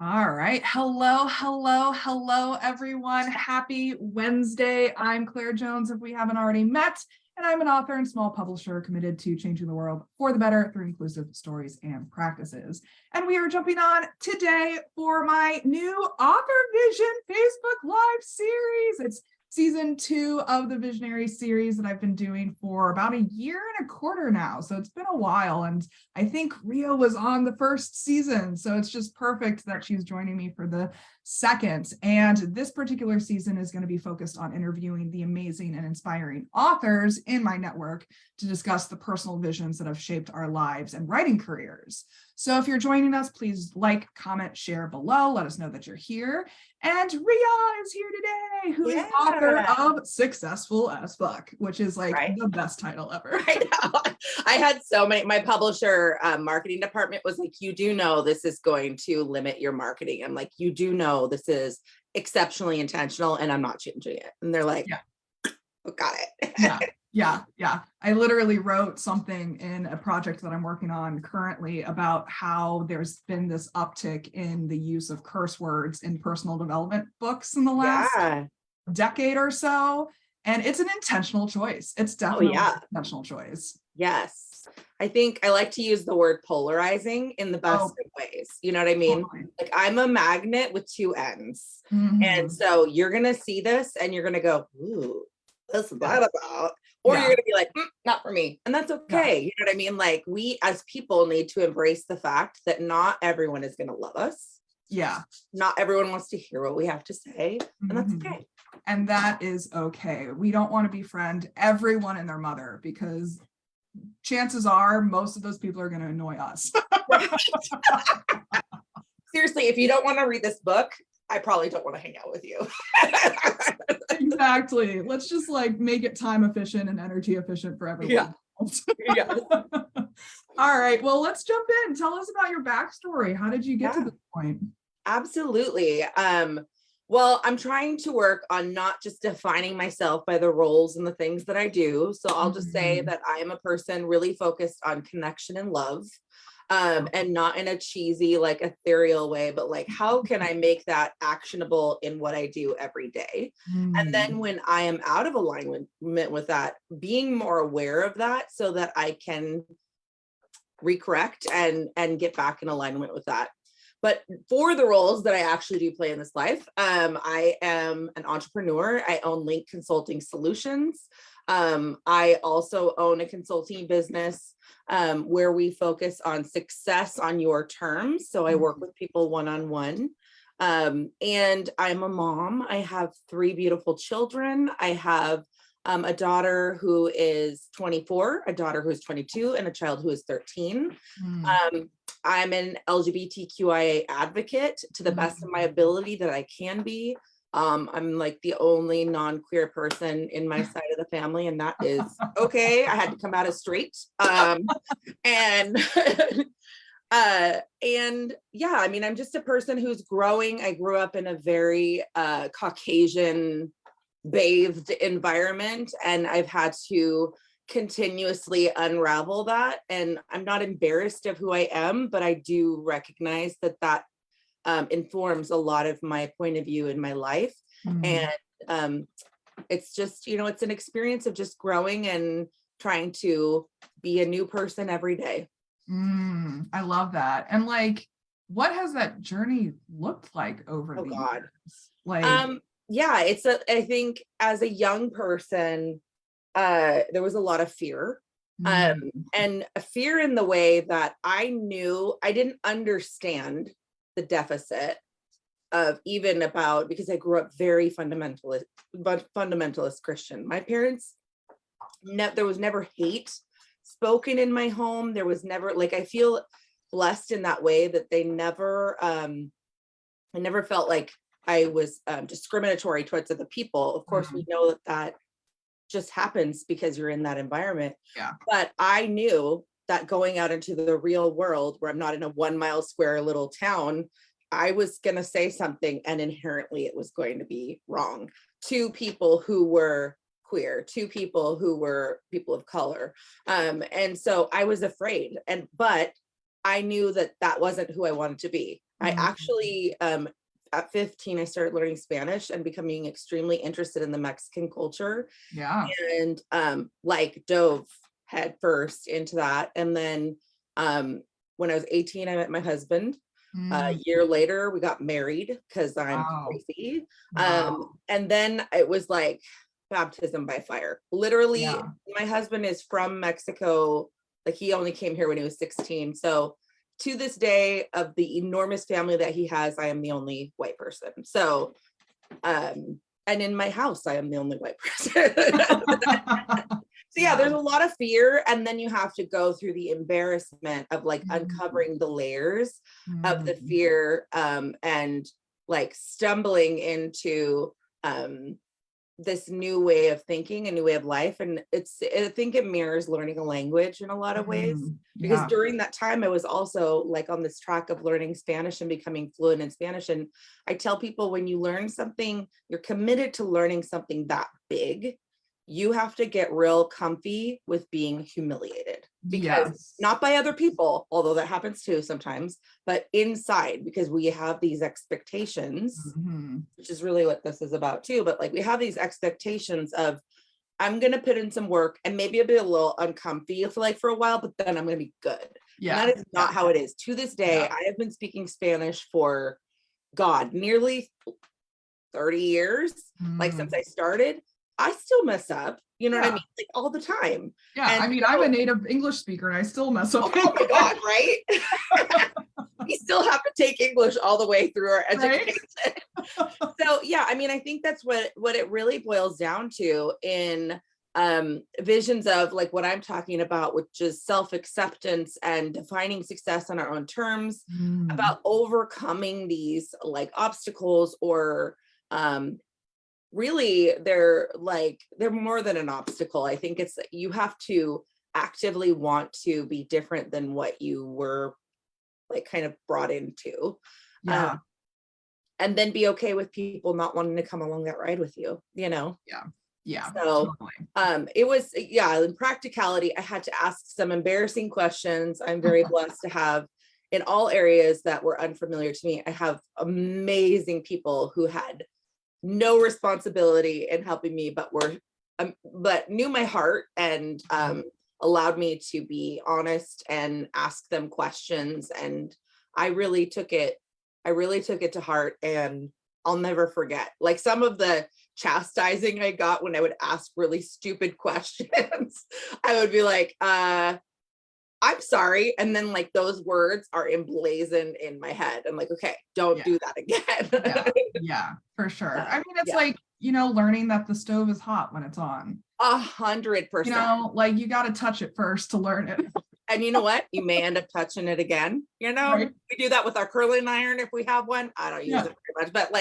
All right. Hello, everyone. Happy Wednesday. I'm Claire Jones, if we haven't already met, and I'm an author and small publisher committed to changing the world for the better through inclusive stories and practices. And we are jumping on today for my new Authorvision Facebook Live series. It's season 2 of the Visionary series that I've been doing for about a year and a quarter now. So it's been a while. And I think Riah was on the first season. So it's just perfect that she's joining me for the second. And this particular season is going to be focused on interviewing the amazing and inspiring authors in my network to discuss the personal visions that have shaped our lives and writing careers. So if you're joining us, please like, comment, share below. Let us know that you're here. And Riah is here today, who is author of Successful as Fuck, which is like the best title ever. I know. I had so many. My publisher marketing department was like, you do know this is going to limit your marketing. I'm like, you do know this is exceptionally intentional and I'm not changing it. And they're like, oh, got it. Yeah. I literally wrote something in a project that I'm working on currently about how there's been this uptick in the use of curse words in personal development books in the last decade or so. And it's an intentional choice. It's definitely an intentional choice. Yes. I think I like to use the word polarizing in the best of ways. You know what I mean? Totally. Like I'm a magnet with two ends. And so you're going to see this and you're going to go, ooh, what's that about? Or you're going to be like, not for me. And that's okay. You know what I mean? Like we as people need to embrace the fact that not everyone is going to love us. Yeah. Not everyone wants to hear what we have to say. And that's okay. And that is okay. We don't want to befriend everyone and their mother because chances are most of those people are going to annoy us. Seriously, if you don't want to read this book, I probably don't want to hang out with you. Exactly. Let's just like make it time efficient and energy efficient for everyone. Yeah. All right. Well, let's jump in. Tell us about your backstory. How did you get to this point? Absolutely. Well, I'm trying to work on not just defining myself by the roles and the things that I do. So I'll just say that I am a person really focused on connection and love. And not in a cheesy, like ethereal way, but like, how can I make that actionable in what I do every day? And then when I am out of alignment with that, being more aware of that so that I can recorrect and get back in alignment with that. But for the roles that I actually do play in this life, I am an entrepreneur. I own Link Consulting Solutions. I also own a consulting business where we focus on success on your terms. So I work with people one-on-one. And I'm a mom. I have 3 beautiful children. I have a daughter who is 24, a daughter who is 22, and a child who is 13. I'm an LGBTQIA advocate to the best of my ability that I can be. I'm like the only non-queer person in my side of the family, and that is okay. I had to come out as straight. And yeah, I mean, I'm just a person who's growing. I grew up in a very Caucasian bathed environment, and I've had to continuously unravel that. And I'm not embarrassed of who I am, but I do recognize that informs a lot of my point of view in my life. And it's just, it's an experience of just growing and trying to be a new person every day. I love that. And like, what has that journey looked like over the years? Like, I think as a young person, there was a lot of fear. And a fear in the way that I didn't understand the deficit of even about, because I grew up very fundamentalist Christian. My parents, there was never hate spoken in my home. There was never, like, I feel blessed in that way that they never, I never felt like I was discriminatory towards other people. Of course, we know that just happens because you're in that environment. But I knew that going out into the real world, where I'm not in a 1 mile square little town, I was going to say something and inherently it was going to be wrong to people who were queer, to people who were people of color. And so I was afraid, but I knew that wasn't who I wanted to be. I actually, at 15, I started learning Spanish and becoming extremely interested in the Mexican culture, Yeah. and like dove head first into that. And then when I was 18, I met my husband. A year later, we got married because I'm Wow. crazy. Wow. And then it was like baptism by fire. Literally, Yeah. my husband is from Mexico. Like he only came here when he was 16. So to this day, of the enormous family that he has, I am the only white person. So, and in my house, I am the only white person. So yeah, there's a lot of fear, and then you have to go through the embarrassment of like uncovering the layers of the fear, and like stumbling into this new way of thinking, a new way of life. And I think it mirrors learning a language in a lot of ways, because Yeah. during that time I was also like on this track of learning Spanish and becoming fluent in Spanish. And I tell people, when you learn something, you're committed to learning something that big, you have to get real comfy with being humiliated, because Yes. not by other people, although that happens too sometimes, but inside, because we have these expectations, which is really what this is about too. But like we have these expectations of, I'm going to put in some work and maybe I'll be a little uncomfy for a while, but then I'm going to be good. Yeah. And that is not how it is. To this day, Yeah. I have been speaking Spanish for God, nearly 30 years. Like since I started, I still mess up. You know what I mean? Like all the time. Yeah. And I mean, so, I'm a native English speaker and I still mess up. oh my God, right? We still have to take English all the way through our education. Right? So yeah, I mean, I think that's what it really boils down to in visions of like what I'm talking about, which is self-acceptance and defining success on our own terms, about overcoming these like obstacles, or really they're more than an obstacle. I think it's, you have to actively want to be different than what you were like kind of brought into. Yeah. And then be okay with people not wanting to come along that ride with you, you know? Yeah. Yeah. So totally. it was, yeah, in practicality, I had to ask some embarrassing questions. I'm very blessed to have, in all areas that were unfamiliar to me, I have amazing people who had no responsibility in helping me, but but knew my heart, and allowed me to be honest and ask them questions. And I really took it to heart, and I'll never forget like some of the chastising I got when I would ask really stupid questions. I would be like, I'm sorry. And then like those words are emblazoned in my head. I'm like, okay, don't do that again. Yeah, for sure. I mean, it's yeah. like, learning that the stove is hot when it's on. 100%. Like you got to touch it first to learn it. And you know what? You may end up touching it again. Right. We do that with our curling iron if we have one. I don't use it very much, but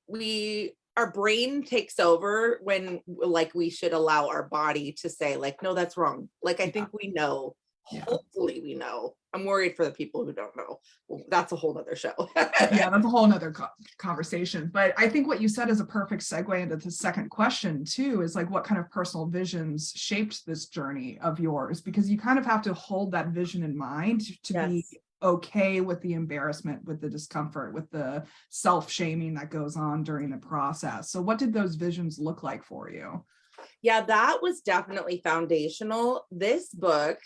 we our brain takes over when like we should allow our body to say like, no, that's wrong. Like I think we know. Hopefully we know. I'm worried for the people who don't know. Well, that's a whole nother show. Yeah, that's a whole nother conversation. But I think what you said is a perfect segue into the second question too, is like what kind of personal visions shaped this journey of yours? Because you kind of have to hold that vision in mind to be okay with the embarrassment, with the discomfort, with the self-shaming that goes on during the process. So what did those visions look like for you? Yeah, that was definitely foundational. This book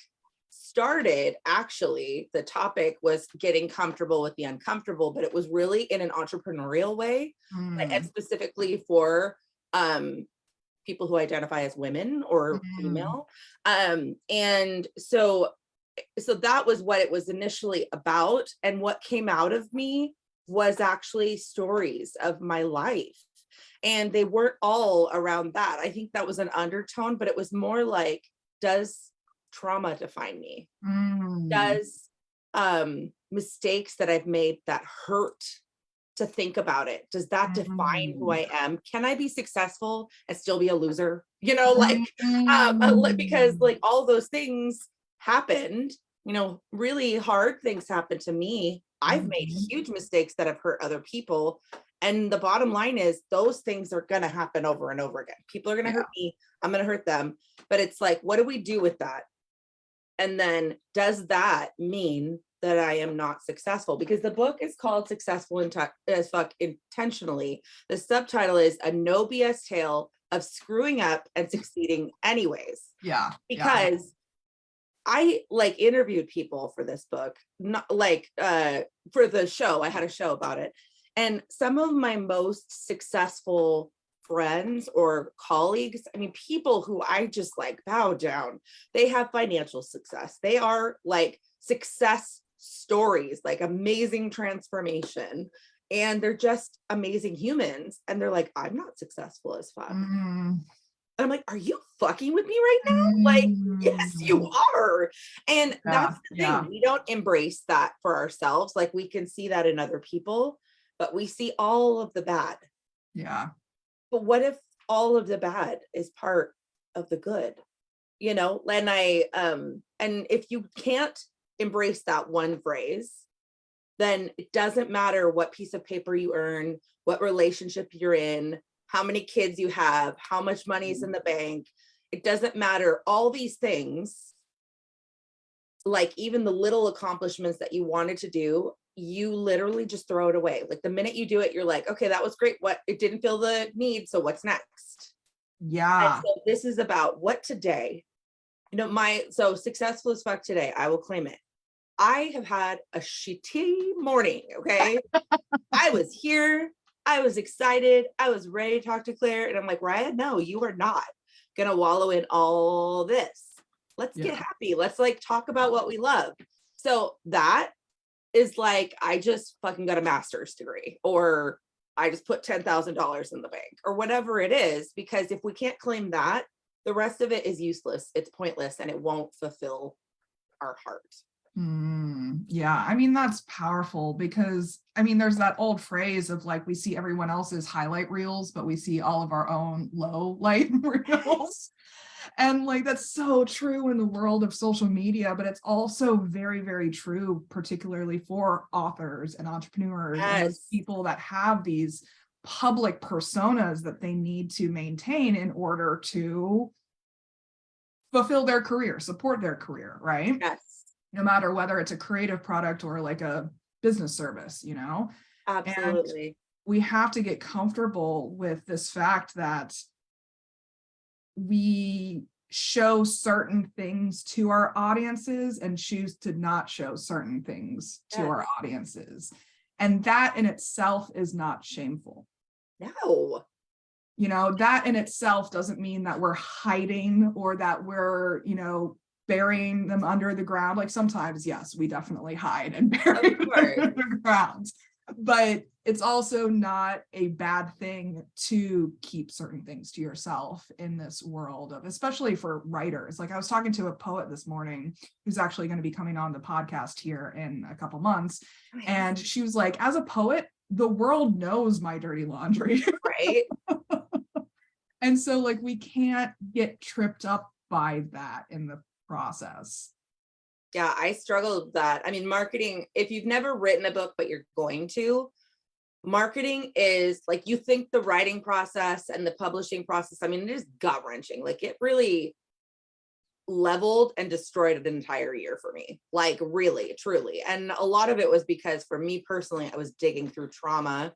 started, actually, the topic was getting comfortable with the uncomfortable, but it was really in an entrepreneurial way, and specifically for people who identify as women or female. And so that was what it was initially about. And what came out of me was actually stories of my life. And they weren't all around that. I think that was an undertone, but it was more like, does trauma define me? Does mistakes that I've made that hurt, to think about it, does that define who I am? Can I be successful and still be a loser? Because like all those things happened, really hard things happened to me. I've made huge mistakes that have hurt other people. And the bottom line is those things are going to happen over and over again. People are going to hurt me. I'm going to hurt them. But it's like, what do we do with that? And then does that mean that I am not successful, because the book is called Successful as Fuck Intentionally. The subtitle is A No BS Tale of Screwing Up and Succeeding Anyways. Yeah. Because I like interviewed people for this book, not like for the show. I had a show about it. And some of my most successful friends or colleagues, I mean, people who I just like bow down, they have financial success. They are like success stories, like amazing transformation. And they're just amazing humans. And they're like, I'm not successful as fuck. I'm like, are you fucking with me right now? Like, yes, you are. And that's the thing. We don't embrace that for ourselves. Like, we can see that in other people, but we see all of the bad. Yeah. But what if all of the bad is part of the good? You know, and and if you can't embrace that one phrase, then it doesn't matter what piece of paper you earn, what relationship you're in, how many kids you have, how much money is in the bank. It doesn't matter. All these things, like even the little accomplishments that you wanted to do, you literally just throw it away. Like the minute you do it, you're like, okay, that was great. What, it didn't feel the need. So what's next? Yeah. And so this is about what today, you know, so Successful as Fuck today, I will claim it. I have had a shitty morning. Okay. I was here. I was excited. I was ready to talk to Claire. And I'm like, Riah, no, you are not going to wallow in all this. Let's get happy. Let's like talk about what we love. So that is like, I just fucking got a master's degree, or I just put $10,000 in the bank, or whatever it is, because if we can't claim that, the rest of it is useless. It's pointless, and it won't fulfill our heart. Yeah, I mean, that's powerful, because I mean, there's that old phrase of like, we see everyone else's highlight reels, but we see all of our own low light reels. And like, that's so true in the world of social media, but it's also very, very true, particularly for authors and entrepreneurs and those people that have these public personas that they need to maintain in order to fulfill their career, support their career, right? Yes. No matter whether it's a creative product or like a business service, you know? Absolutely. And we have to get comfortable with this fact that we show certain things to our audiences and choose to not show certain things to our audiences. And that in itself is not shameful. No. You know, that in itself doesn't mean that we're hiding or that we're, you know, burying them under the ground. Like sometimes, yes, we definitely hide and bury them under the ground. But it's also not a bad thing to keep certain things to yourself in this world of, especially for writers. Like I was talking to a poet this morning who's actually going to be coming on the podcast here in a couple months. And she was like, as a poet, the world knows my dirty laundry. Right. And so like, we can't get tripped up by that in the process. Yeah, I struggled with that. I mean, marketing, if you've never written a book, but you're going to, marketing is like, you think the writing process and the publishing process, I mean, it is gut-wrenching. Like it really leveled and destroyed an entire year for me. Like really, truly. And a lot of it was because for me personally, I was digging through trauma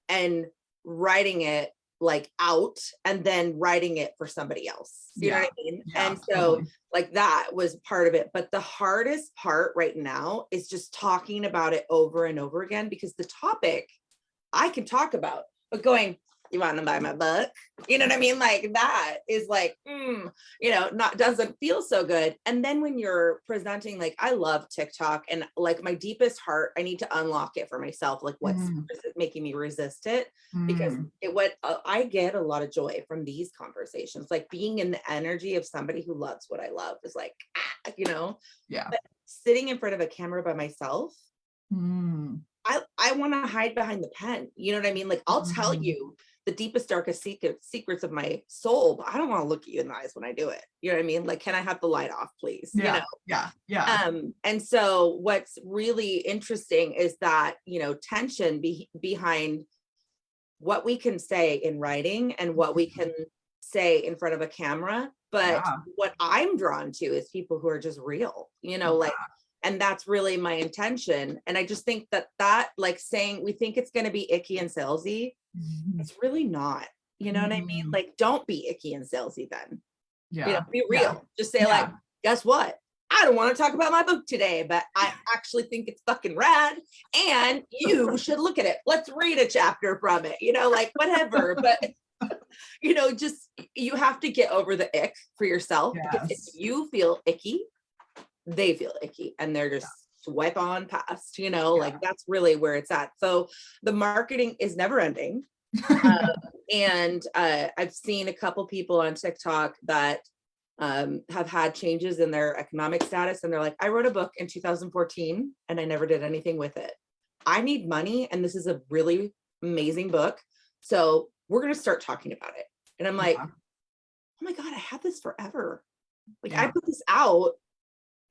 and writing it like out and then writing it for somebody else. You know what I mean? Yeah, and so like that was part of it. But the hardest part right now is just talking about it over and over again, because the topic I can talk about, but going, you want to buy my book? You know what I mean? Like that is like, you know, doesn't feel so good. And then when you're presenting, like I love TikTok, and like my deepest heart, I need to unlock it for myself. Like what's making me resist it? Because I get a lot of joy from these conversations, like being in the energy of somebody who loves what I love is like, you know, but sitting in front of a camera by myself, I want to hide behind the pen. You know what I mean? Like I'll tell you the deepest, darkest secrets of my soul, but I don't want to look at you in the eyes when I do it. You know what I mean? Like, can I have the light off, please? Yeah. You know? And so what's really interesting is that, you know, tension behind what we can say in writing and what we can say in front of a camera. But what I'm drawn to is people who are just real, you know, like, And that's really my intention. And I just think that like saying we think it's going to be icky and salesy, it's really not. You know what I mean? Like, don't be icky and salesy then. Yeah. Be real. Just say like, guess what? I don't want to talk about my book today, but I actually think it's fucking rad and you should look at it. Let's read a chapter from it, like whatever. But, just you have to get over the ick for yourself because if you feel icky, they feel icky and they're just swipe on past, like that's really where it's at. So the marketing is never ending. And I've seen a couple people on TikTok that have had changes in their economic status. And they're like, I wrote a book in 2014 and I never did anything with it. I need money. And this is a really amazing book. So we're going to start talking about it. And I'm like, oh my God, I had this forever. Like I put this out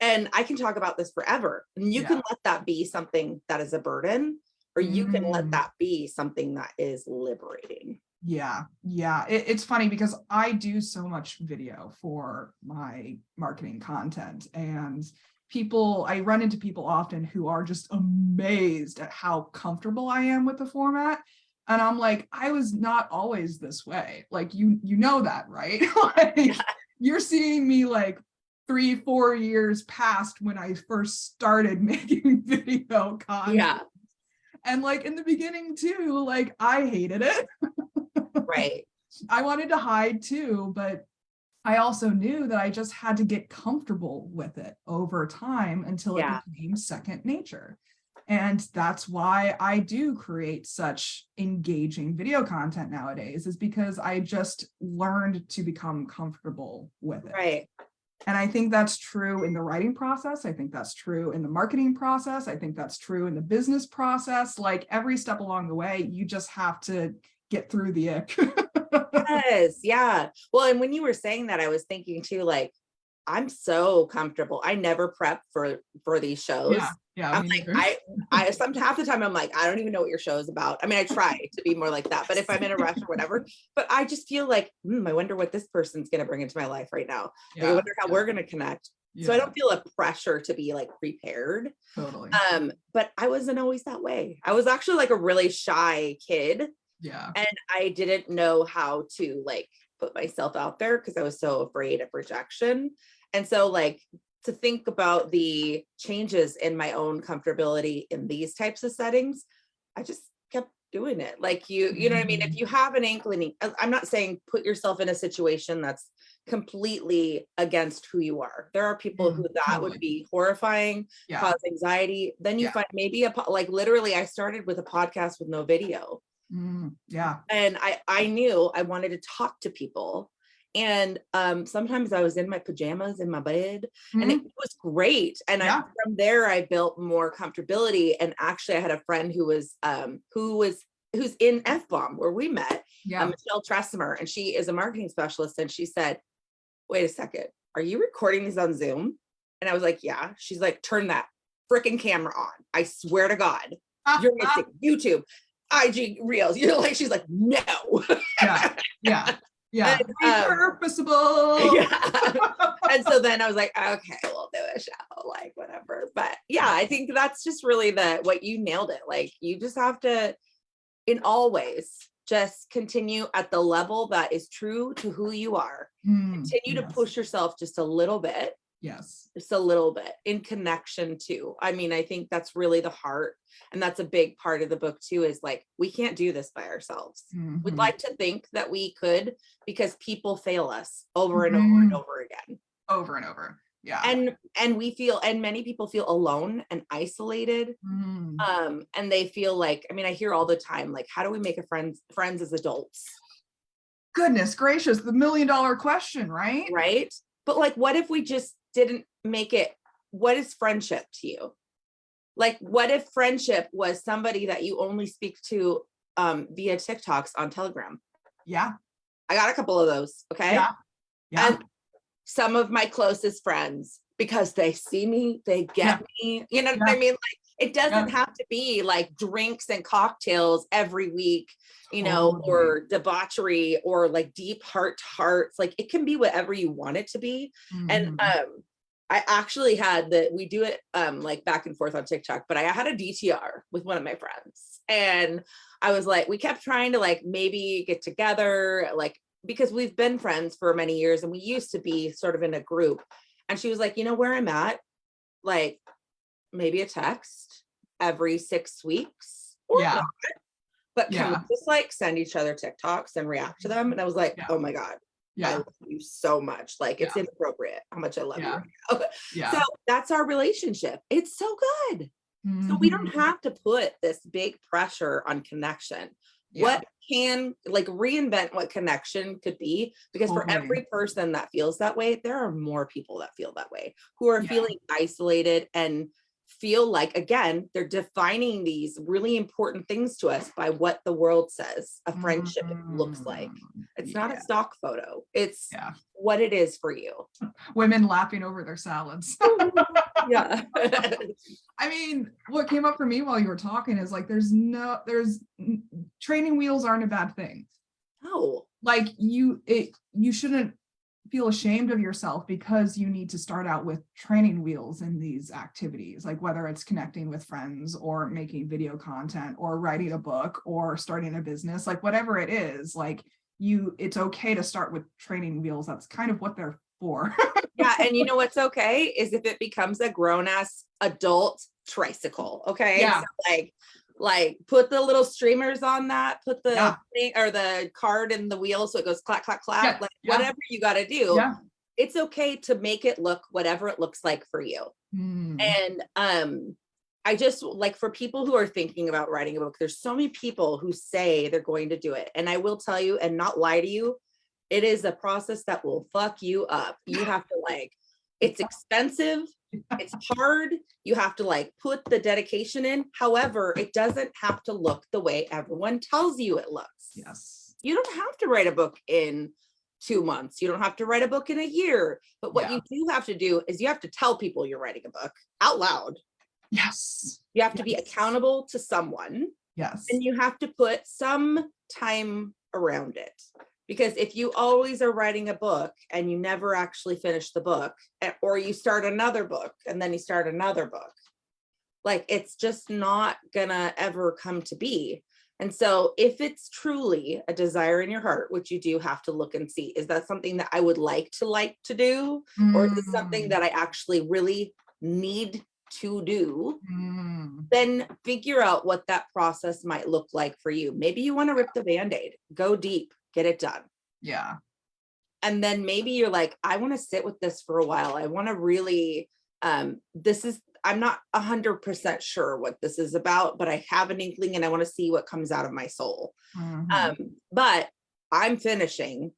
and I can talk about this forever. And you can let that be something that is a burden, or you can let that be something that is liberating. Yeah. It's funny because I do so much video for my marketing content, and I run into people often who are just amazed at how comfortable I am with the format. And I'm like, I was not always this way. Like, you know that, right? Like, you're seeing me like 3-4 years past when I first started making video content. Yeah. And like in the beginning too, like I hated it. Right. I wanted to hide too, but I also knew that I just had to get comfortable with it over time until it became second nature. And that's why I do create such engaging video content nowadays, is because I just learned to become comfortable with it. Right. And I think that's true in the writing process. I think that's true in the marketing process. I think that's true in the business process. Like every step along the way, you just have to get through the ick. Yes. Yeah. Well, and when you were saying that, I was thinking too, like, I'm so comfortable. I never prep for these shows. Yeah. I'm like, I half the time I'm like, I don't even know what your show is about. I mean, I try to be more like that, but if I'm in a rush or whatever, but I just feel like, I wonder what this person's going to bring into my life right now. Like, I wonder how we're going to connect. So I don't feel a pressure to be like prepared. Totally. But I wasn't always that way. I was actually like a really shy kid. Yeah. And I didn't know how to like put myself out there because I was so afraid of rejection. And so like to think about the changes in my own comfortability in these types of settings, I just kept doing it. Like you know what I mean? If you have an inkling, I'm not saying put yourself in a situation that's completely against who you are. There are people who that would be horrifying, cause anxiety. Then you find maybe like literally I started with a podcast with no video. And I knew I wanted to talk to people. And sometimes I was in my pajamas in my bed and it was great. And from there, I built more comfortability. And actually I had a friend who's in F-Bomb where we met, Michelle Tressimer, and she is a marketing specialist. And she said, wait a second, are you recording these on Zoom? And I was like, yeah. She's like, turn that freaking camera on. I swear to God, you're missing YouTube, IG Reels. Like, she's like, no. Yeah. And, purposeful. And so then I was like, okay, we'll do a show, like whatever. But yeah, I think that's just really what you nailed it. Like you just have to, in all ways, just continue at the level that is true to who you are. Continue to push yourself just a little bit. Yes. Just a little bit in connection to. I mean, I think that's really the heart. And that's a big part of the book too, is like, we can't do this by ourselves. We'd like to think that we could, because people fail us over and over and over again. Over and over. Yeah. And we feel, and many people feel alone and isolated. And they feel like, I mean, I hear all the time, like, how do we make friends as adults? Goodness gracious, the $1 million question, right? Right. But like, what if we just didn't make it? What is friendship to you? Like, what if friendship was somebody that you only speak to via TikToks on Telegram? Yeah. I got a couple of those. Okay. Yeah. And some of my closest friends, because they see me, they get me, you know what I mean? Like, it doesn't have to be like drinks and cocktails every week, you know, or debauchery or like deep heart to hearts. Like, it can be whatever you want it to be. And I actually had we do it like back and forth on TikTok, but I had a DTR with one of my friends. And I was like, we kept trying to like maybe get together, like, because we've been friends for many years and we used to be sort of in a group. And she was like, you know where I'm at? Like maybe a text every 6 weeks or Yeah. not. But can Yeah. we just like send each other TikToks and react to them? And I was like, Yeah. oh my God. I Yeah. love you so much. Like it's Yeah. inappropriate how much I love you Yeah. right now. Yeah. So that's our relationship. It's so good. So we don't Mhm. have to put this big pressure on connection. Yeah. What can like reinvent what connection could be? Because for Totally. every person that feels that way, there are more people that feel that way, who are Yeah. feeling isolated and feel like, again, they're defining these really important things to us by what the world says a friendship looks like. It's not a Yeah. stock photo. It's Yeah. what it is for you. Women laughing over their salads. Yeah. I mean, what came up for me while you were talking is like, training wheels aren't a bad thing. No. Like you shouldn't feel ashamed of yourself because you need to start out with training wheels in these activities, like whether it's connecting with friends or making video content or writing a book or starting a business, like whatever it is, like it's okay to start with training wheels. That's kind of what they're for. Yeah. And you know what's okay is if it becomes a grown-ass adult tricycle. Okay. Yeah. So like put the little streamers on that, put the Yeah. thing or the card in the wheel so it goes clack, clack, clack. Yeah. Like Yeah. whatever you got to do. Yeah. It's okay to make it look whatever it looks like for you. And I just like for people who are thinking about writing a book, there's so many people who say they're going to do it. And I will tell you and not lie to you, it is a process that will fuck you up. You have to like, it's expensive, it's hard. You have to like put the dedication in. However, it doesn't have to look the way everyone tells you it looks. Yes. You don't have to write a book in 2 months. You don't have to write a book in a year. But what you do have to do is you have to tell people you're writing a book out loud. Yes. You have to be accountable to someone. Yes. And you have to put some time around it. Because if you always are writing a book and you never actually finish the book, or you start another book and then you start another book, like it's just not gonna ever come to be. And so if it's truly a desire in your heart, which you do have to look and see, is that something that I would like to do? Or is it something that I actually really need to do? Then figure out what that process might look like for you. Maybe you want to rip the Band-Aid, go deep, get it done. Yeah. And then maybe you're like, I want to sit with this for a while. I want to really, I'm not 100% sure what this is about, but I have an inkling and I want to see what comes out of my soul. But I'm finishing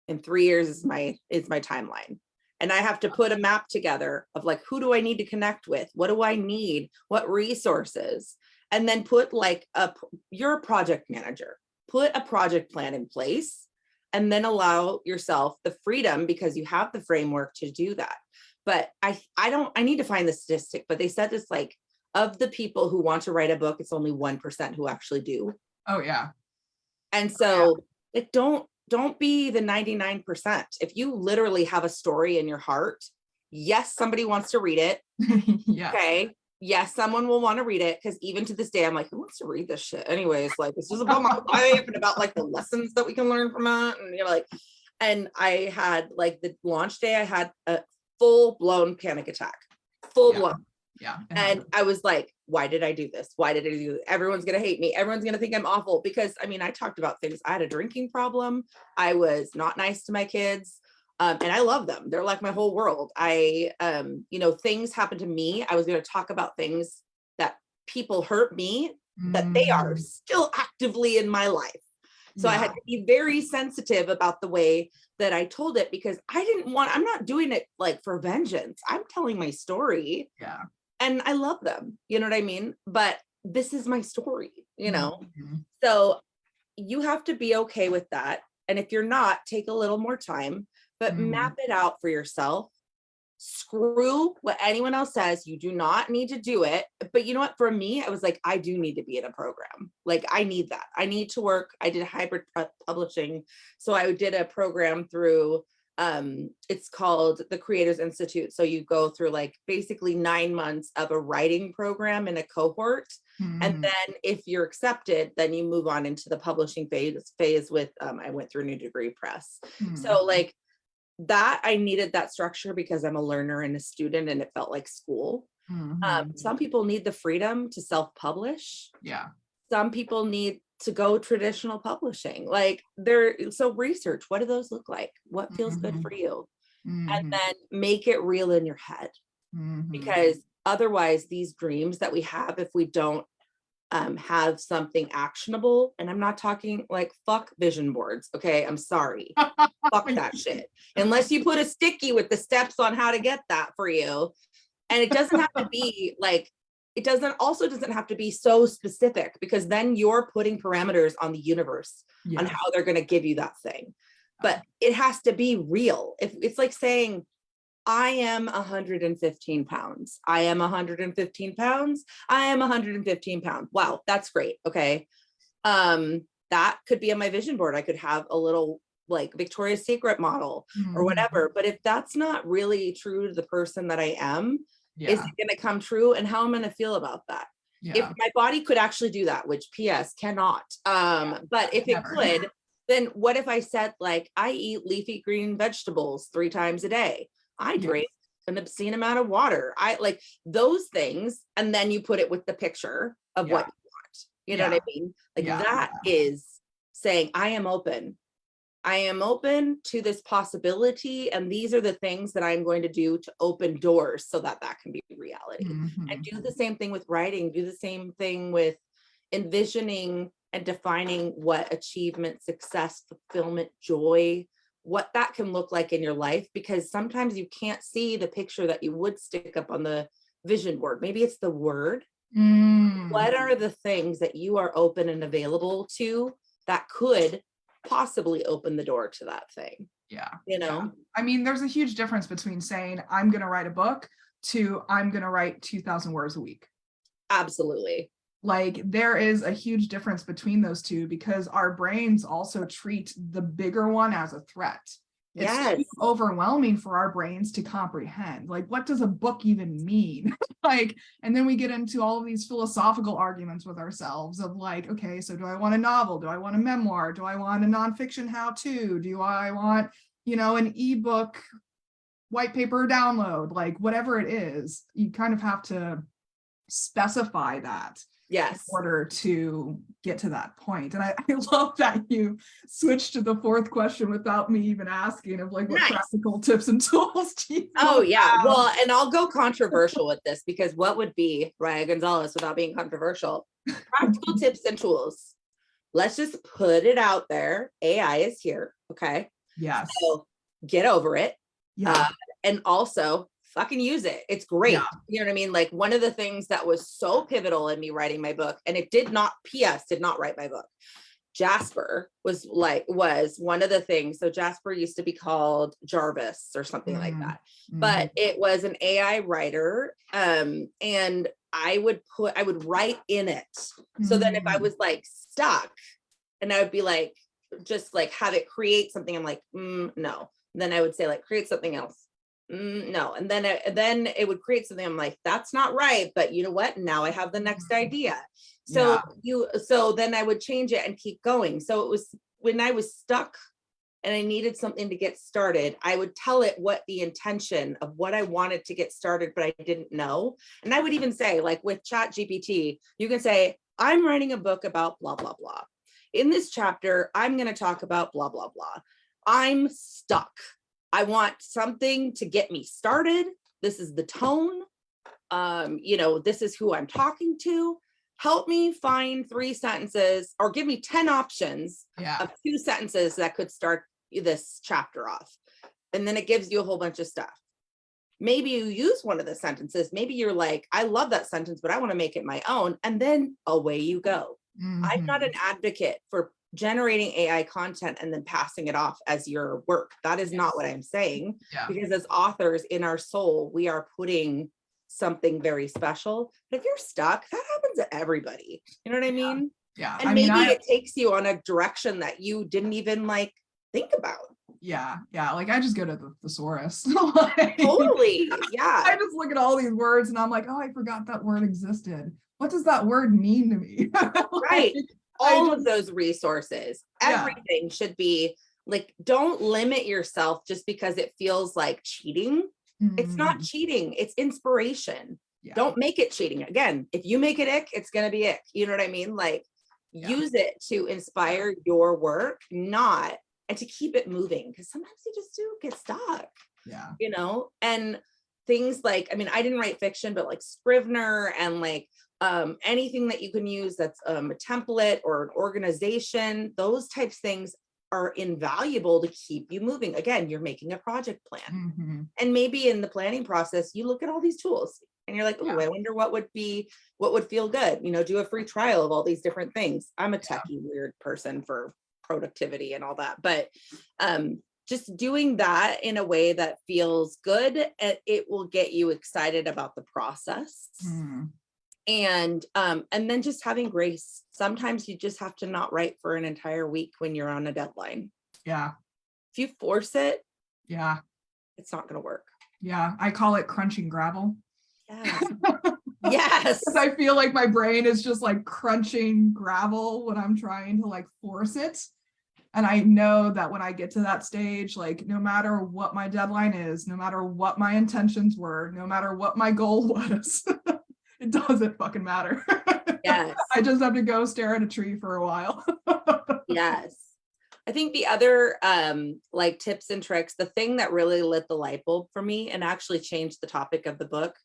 in 3 years is my timeline. And I have to put a map together of like, who do I need to connect with? What do I need? What resources? And then put like you're a project manager, put a project plan in place and then allow yourself the freedom because you have the framework to do that. But I need to find the statistic, but they said this like of the people who want to write a book, it's only 1% who actually do. Oh yeah. And so like, don't be the 99%. If you literally have a story in your heart, yes, somebody wants to read it. Yeah. Okay. Yes, someone will want to read it because even to this day, I'm like, who wants to read this shit? Anyways, like it's just about my life and about like the lessons that we can learn from it. And you're like, and I had like the launch day, I had a full-blown panic attack. Full blown. Yeah. And I was like, why did I do this? Why did I do this? Everyone's going to hate me. Everyone's going to think I'm awful because I mean, I talked about things. I had a drinking problem. I was not nice to my kids. And I love them. They're like my whole world. Things happen to me. I was going to talk about things that people hurt me, that they are still actively in my life. So I had to be very sensitive about the way that I told it because I'm not doing it like for vengeance. I'm telling my story. Yeah. And I love them. You know what I mean? But this is my story, So you have to be okay with that. And if you're not, take a little more time, but map it out for yourself. Screw what anyone else says. You do not need to do it. But you know what? For me, I was like, I do need to be in a program. Like, I need that. I need to work. I did hybrid publishing. So I did a program through It's called the Creators Institute. So you go through like basically 9 months of a writing program in a cohort. And then if you're accepted, then you move on into the publishing phase with, I went through New Degree Press. So like that, I needed that structure because I'm a learner and a student and it felt like school. Some people need the freedom to self-publish. Yeah. Some people need to go traditional publishing. Like so research, what do those look like? What feels good for you? And then make it real in your head. Because otherwise these dreams that we have, if we don't have something actionable, and I'm not talking like fuck vision boards. Okay. I'm sorry. Fuck that shit. Unless you put a sticky with the steps on how to get that for you. And it doesn't have to be like, it doesn't have to be so specific, because then you're putting parameters on the universe on how they're going to give you that thing. But it has to be real. If it's like saying, I am 115 pounds. I am 115 pounds. I am 115 pounds. Wow, that's great. Okay. That could be on my vision board. I could have a little like Victoria's Secret model or whatever. But if that's not really true to the person that I am, is it going to come true? And how am I going to feel about that? If my body could actually do that, which PS cannot, but if it could, then what if I said like, I eat leafy green vegetables 3 times a day. I drink an obscene amount of water. I like those things. And then you put it with the picture of what you want. You know what I mean? Like that is saying, I am open. I am open to this possibility. And these are the things that I'm going to do to open doors so that that can be reality. And do the same thing with writing, do the same thing with envisioning and defining what achievement, success, fulfillment, joy, what that can look like in your life, because sometimes you can't see the picture that you would stick up on the vision board. Maybe it's the word. What are the things that you are open and available to that could possibly open the door to that thing? You know, I mean, there's a huge difference between saying I'm going to write a book to I'm going to write 2,000 words a week. Absolutely. Like there is a huge difference between those two, because our brains also treat the bigger one as a threat. It's too overwhelming for our brains to comprehend. Like, what does a book even mean? Like, and then we get into all of these philosophical arguments with ourselves of like, okay, so do I want a novel? Do I want a memoir? Do I want a nonfiction how-to? Do I want, you know, an ebook white paper download? Like whatever it is, you kind of have to specify that. In order to get to that point. And I love that you switched to the 4th question without me even asking of like, what practical tips and tools do you have? Well, and I'll go controversial with this, because what would be Riah Gonzalez without being controversial? Practical tips and tools. Let's just put it out there. AI is here. Okay. Yes. So get over it. And also fucking use it. It's great. You know what I mean? Like one of the things that was so pivotal in me writing my book, and it did not write my book. Jasper was one of the things. So Jasper used to be called Jarvis or something like that, but it was an AI writer. And I would write in it. So then if I was like stuck, and I would be like, just like have it create something, I'm like, no. Then I would say like, create something else. No. And then it would create something. I'm like, that's not right. But you know what? Now I have the next idea. So then I would change it and keep going. So it was when I was stuck and I needed something to get started, I would tell it what the intention of what I wanted to get started, but I didn't know. And I would even say, like with ChatGPT, you can say, I'm writing a book about blah, blah, blah. In this chapter, I'm going to talk about blah, blah, blah. I'm stuck. I want something to get me started. This is the tone. You know, this is who I'm talking to. Help me find 3 sentences, or give me 10 options of 2 sentences that could start this chapter off. And then it gives you a whole bunch of stuff. Maybe you use one of the sentences. Maybe you're like, I love that sentence, but I want to make it my own. And then away you go. I'm not an advocate for generating AI content and then passing it off as your work. That is not what I'm saying. Because as authors, in our soul, we are putting something very special. But if you're stuck, that happens to everybody. You know what I mean? And maybe it takes you on a direction that you didn't even like think about. Yeah. Like I just go to the thesaurus. Like, Totally. Yeah. I just look at all these words and I'm like, oh, I forgot that word existed. What does that word mean to me? Right. Like, All of those resources, Yeah. everything should be like, don't limit yourself just because it feels like cheating. It's not cheating, it's inspiration. Yeah. Don't make it cheating. Again, if you make it ick, it's going to be ick. You know what I mean? Like, use it to inspire your work, not, and to keep it moving. Because sometimes you just do get stuck. Yeah. You know, and things like, I mean, I didn't write fiction, but like Scrivener and like anything that you can use that's a template or an organization, those types of things are invaluable to keep you moving. Again, you're making a project plan. And maybe in the planning process, you look at all these tools and you're like, oh, I wonder what would feel good. You know, do a free trial of all these different things. I'm a techie weird person for productivity and all that, but just doing that in a way that feels good, it will get you excited about the process. And then just having grace. Sometimes you just have to not write for an entire week when you're on a deadline. Yeah. If you force it, it's not going to work. Yeah. I call it crunching gravel. Yes. Yes. Because I feel like my brain is just like crunching gravel when I'm trying to like force it. And I know that when I get to that stage, like no matter what my deadline is, no matter what my intentions were, no matter what my goal was, it doesn't fucking matter. Yes. I just have to go stare at a tree for a while. Yes. I think the other like tips and tricks, the thing that really lit the light bulb for me and actually changed the topic of the book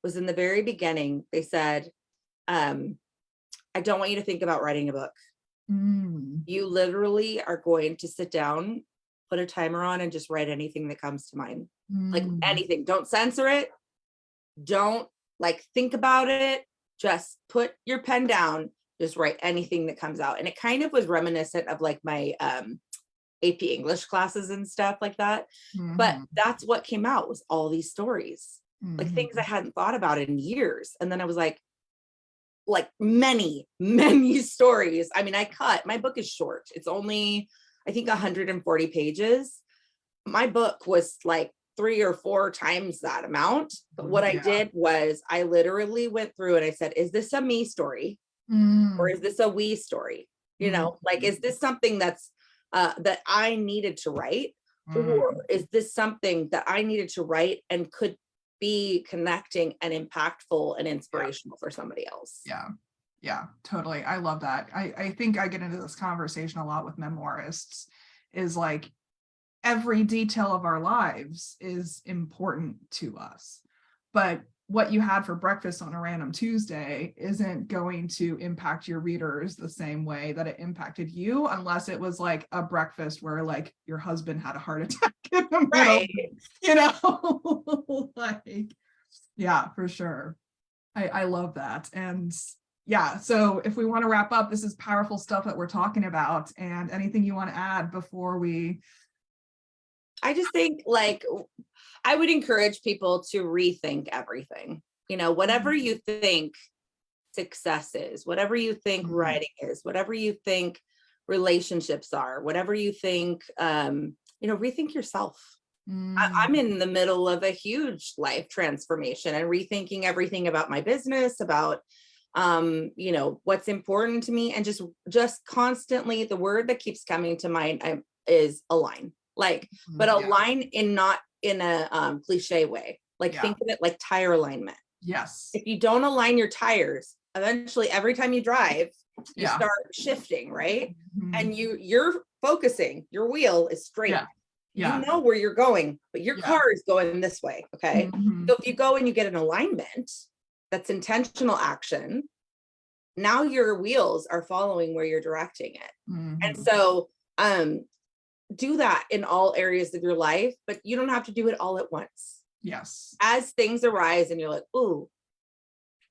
was in the very beginning. They said, I don't want you to think about writing a book. You literally are going to sit down, put a timer on, and just write anything that comes to mind. Like anything. Don't censor it. Don't like think about it. Just put your pen down. Just write anything that comes out. And it kind of was reminiscent of like my AP English classes and stuff like that. But that's what came out was all these stories, like things I hadn't thought about in years. And then I was like many stories. I mean, my book is short. It's only, I think 140 pages. My book was like 3 or 4 times that amount. But what I did was I literally went through and I said, is this a me story? Or is this a we story? You know, like, is this something that's that I needed to write? Or is this something that I needed to write and could be connecting and impactful and inspirational for somebody else? Yeah, totally. I love that. I think I get into this conversation a lot with memoirists, is like every detail of our lives is important to us, but what you had for breakfast on a random Tuesday isn't going to impact your readers the same way that it impacted you, unless it was like a breakfast where like your husband had a heart attack in the middle, you know, like, yeah, for sure. I love that. And yeah, so if we want to wrap up, this is powerful stuff that we're talking about, and anything you want to add before we... I just think like I would encourage people to rethink everything. You know, whatever you think success is, whatever you think writing is, whatever you think relationships are, whatever you think, you know, rethink yourself. I'm in the middle of a huge life transformation and rethinking everything about my business, about you know, what's important to me, and just constantly, the word that keeps coming to mind is align. Like, but align in not in a cliche way. Like think of it like tire alignment. Yes. If you don't align your tires, eventually every time you drive, you start shifting, right? And you're focusing, your wheel is straight. You know where you're going, but your car is going this way. Okay. So if you go and you get an alignment, that's intentional action, now your wheels are following where you're directing it. And so do that in all areas of your life, but you don't have to do it all at once. Yes. As things arise and you're like, ooh,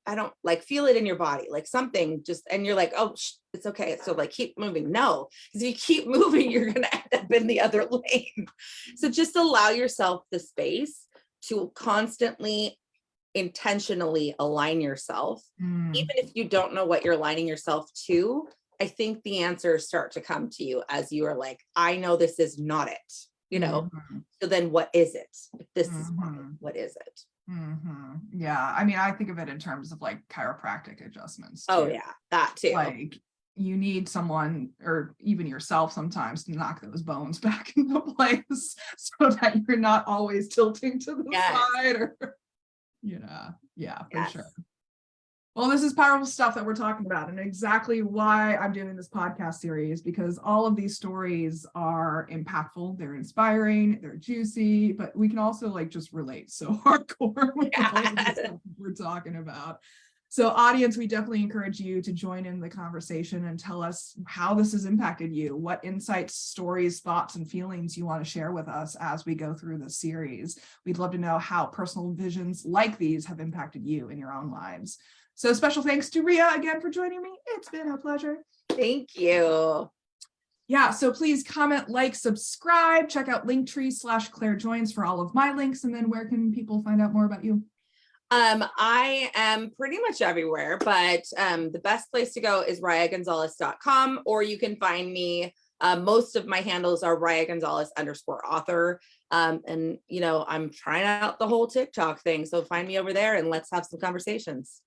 I don't like, feel it in your body, like something just, and you're like, oh, it's okay. So like, keep moving. No, because if you keep moving, you're going to end up in the other lane. So just allow yourself the space to constantly, intentionally align yourself. Even if you don't know what you're aligning yourself to, I think the answers start to come to you as you are like, I know this is not it. So then what is it? If this is why, Mhm. what is it? Yeah, I mean, I think of it in terms of like chiropractic adjustments Oh too. yeah, that too. Like you need someone or even yourself sometimes to knock those bones back into place so that you're not always tilting to the Yes. side or yeah, for Yes. sure. Well, this is powerful stuff that we're talking about, and exactly why I'm doing this podcast series, because all of these stories are impactful, they're inspiring, they're juicy, but we can also like just relate so hardcore with all of the stuff we're talking about. So, audience, we definitely encourage you to join in the conversation and tell us how this has impacted you, what insights, stories, thoughts, and feelings you want to share with us as we go through this series. We'd love to know how personal visions like these have impacted you in your own lives. So special thanks to Riah again for joining me. It's been a pleasure. Thank you. Yeah, so please comment, like, subscribe, check out Linktree/Claire Joins for all of my links. And then where can people find out more about you? I am pretty much everywhere, but the best place to go is riahgonzalez.com, or you can find me. Most of my handles are Riah Gonzalez _author. And I'm trying out the whole TikTok thing. So find me over there and let's have some conversations.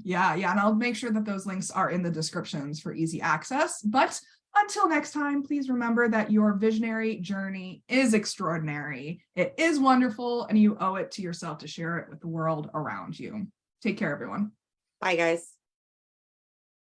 Yeah, and I'll make sure that those links are in the descriptions for easy access. But until next time, please remember that your visionary journey is extraordinary. It is wonderful, and you owe it to yourself to share it with the world around you. Take care, everyone. Bye, guys.